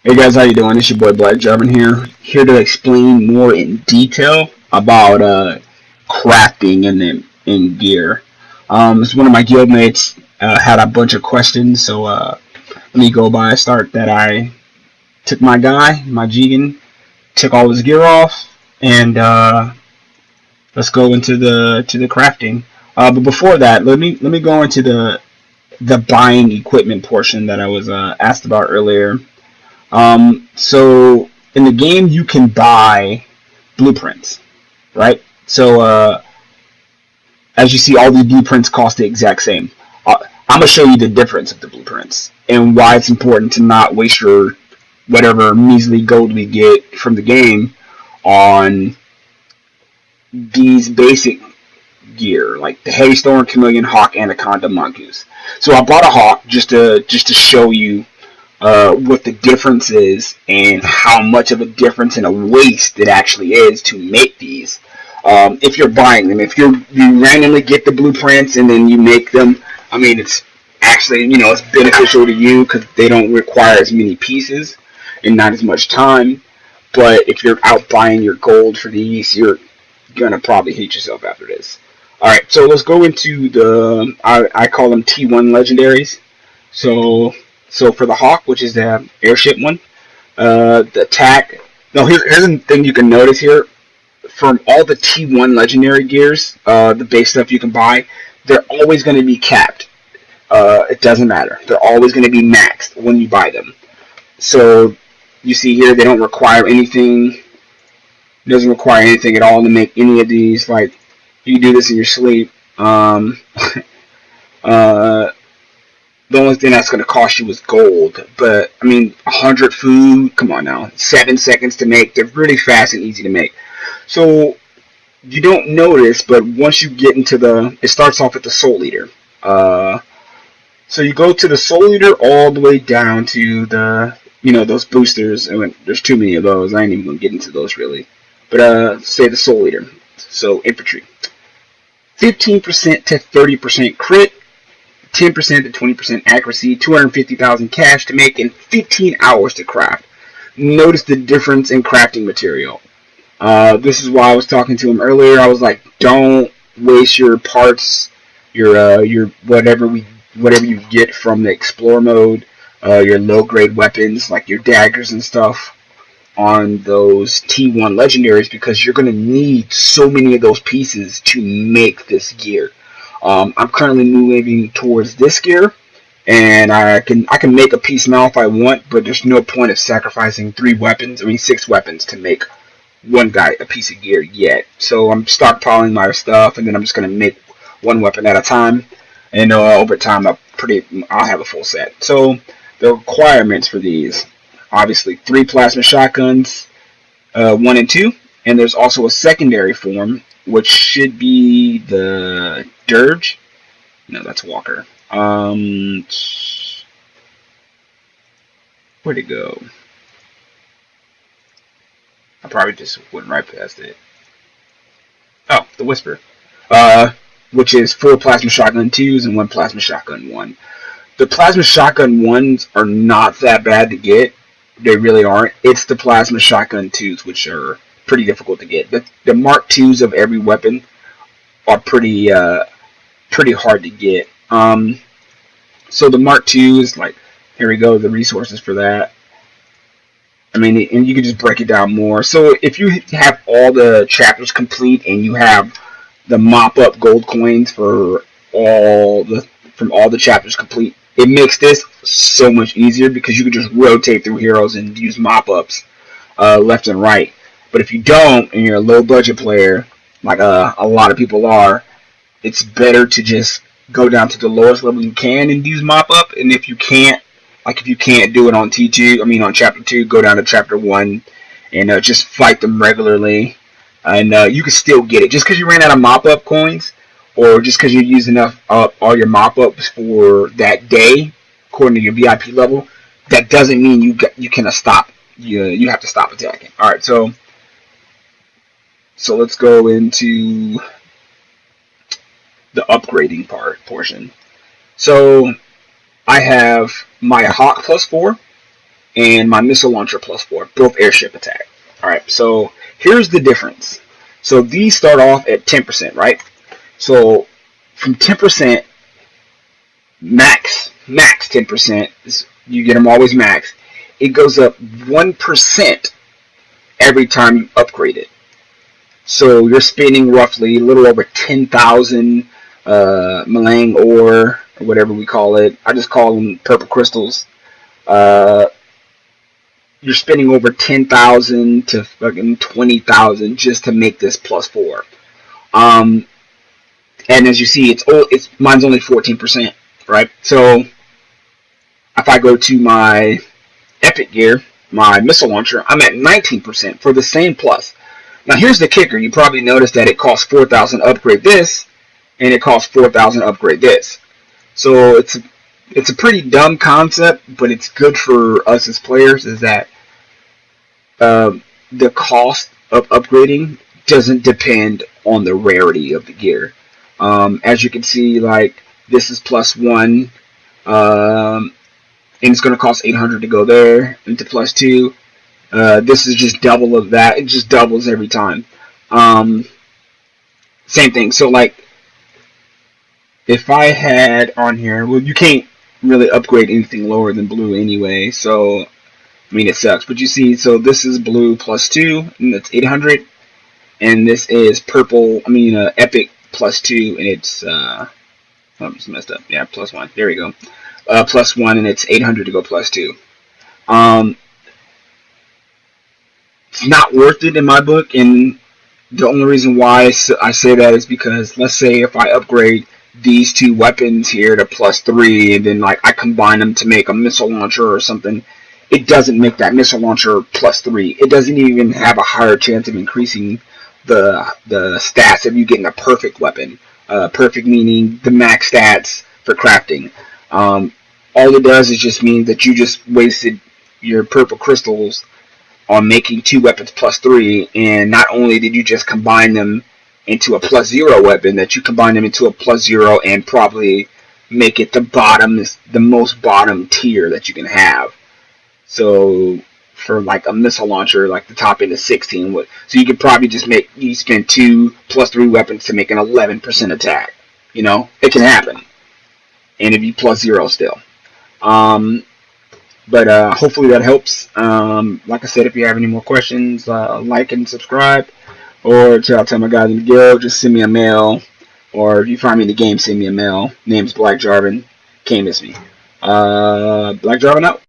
Hey guys, how you doing? It's your boy Black German here to explain more in detail about crafting in gear. It's one of my guildmates had a bunch of questions, so let me go by start that I took my guy, my Jigen, took all his gear off, and let's go into the crafting. But before that, let me go into the buying equipment portion that I was asked about earlier. So in the game, you can buy blueprints, right? So as you see, all these blueprints cost the exact same. I'm gonna show you the difference of the blueprints and why it's important to not waste your whatever measly gold we get from the game on these basic gear, like the Heavy Storm, Chameleon, Hawk, Anaconda, Mongoose. So I bought a Hawk just to show you what the difference is and how much of a difference and a waste it actually is to make these. If you're buying them, if you randomly get the blueprints and then you make them, I mean, it's actually, it's beneficial to you because they don't require as many pieces and not as much time. But if you're out buying your gold for these, you're gonna probably hate yourself after this. All right, so let's go into I call them T1 legendaries. So so for the Hawk, which is the airship one, the attack. No, here's the thing you can notice here. From all the T1 legendary gears, the base stuff you can buy, they're always going to be capped. It doesn't matter. They're always going to be maxed when you buy them. So you see here, they don't require anything. It doesn't require anything at all to make any of these. Like you can do this in your sleep. Uh, the only thing that's going to cost you is gold. But I mean, 100 food. Come on now, 7 seconds to make. They're really fast and easy to make. So you don't notice, but once you get into it starts off at the Soul Eater. So you go to the Soul Eater all the way down to those boosters. There's too many of those. I ain't even gonna get into those really. But say the Soul Eater. So infantry, 15% to 30% crit, 10% to 20% accuracy, 250,000 cash to make, and 15 hours to craft. Notice the difference in crafting material. This is why I was talking to him earlier. I was like, don't waste your parts, your whatever you get from the explore mode, your low grade weapons like your daggers and stuff on those T1 legendaries because you're gonna need so many of those pieces to make this gear. I'm currently moving towards this gear, and I can make a piece now if I want, but there's no point of sacrificing 6 weapons to make one guy a piece of gear yet. So I'm stockpiling my stuff, and then I'm just gonna make one weapon at a time, and over time I'll have a full set. So the requirements for these, obviously 3 plasma shotguns, 1 and 2, and there's also a secondary form which should be the Dirge. No, that's Walker. Where'd it go? I probably just went right past it. Oh, the Whisper. Which is 4 plasma shotgun 2s and 1 plasma shotgun 1. The plasma shotgun 1s are not that bad to get. They really aren't. It's the plasma shotgun 2s which are pretty difficult to get. The Mark 2s of every weapon are pretty hard to get. So the Mark 2s, like, here we go, the resources for that. I mean, and you can just break it down more. So if you have all the chapters complete and you have the mop up gold coins for from all the chapters complete, it makes this so much easier because you can just rotate through heroes and use mop ups left and right. But if you don't and you're a low budget player, like a lot of people are, it's better to just go down to the lowest level you can and use mop up. And if you can't do it on on chapter 2, go down to chapter 1 and just fight them regularly. And you can still get it. Just because you ran out of mop up coins, or just because you used enough all your mop ups for that day, according to your VIP level, that doesn't mean you cannot stop. You have to stop attacking. All right, so let's go into the upgrading portion. So I have my Hawk +4, and my missile launcher +4, both airship attack. Alright, so here's the difference. So these start off at 10%, right? So from 10%, max 10%, you get them always max. It goes up 1% every time you upgrade it. So you're spending roughly a little over 10,000 Malang ore, or whatever we call it. I just call them purple crystals. You're spending over 10,000 to fucking 20,000 just to make this +4. And as you see, mine's only 14%, right? So if I go to my epic gear, my missile launcher, I'm at 19% for the same plus. Now here's the kicker. You probably noticed that it costs 4,000 to upgrade this, and it costs 4,000 to upgrade this. So it's a pretty dumb concept, but it's good for us as players, is that the cost of upgrading doesn't depend on the rarity of the gear. As you can see, like, this is +1, and it's going to cost 800 to go there, into +2. This is just double of that. It just doubles every time. Same thing. So, like, if I had on here, well, you can't really upgrade anything lower than blue anyway, so, I mean, it sucks. But you see, so this is blue +2, and that's 800, and this is purple, epic +2, and it's, oh, I just messed up. Yeah, +1. There we go. +1, and it's 800 to go +2. It's not worth it in my book, and the only reason why I say that is because, let's say if I upgrade these two weapons here to +3, and then, like, I combine them to make a missile launcher or something, it doesn't make that missile launcher +3. It doesn't even have a higher chance of increasing the stats of you getting a perfect weapon. Perfect meaning the max stats for crafting. All it does is just mean that you just wasted your purple crystals on making two weapons +3, and not only did you just combine them into a +0 weapon, that you combine them into a +0 and probably make it the most bottom tier that you can have. So for like a missile launcher, like the top end is 16. So you could probably just spend two +3 weapons to make an 11% attack. You know, it can happen, and it'd be +0 still. But hopefully that helps. Like I said, if you have any more questions, like and subscribe. Or tell my guys in the guild, just send me a mail. Or if you find me in the game, send me a mail. Name's Black Jarvan. Can't miss me. Black Jarvan out.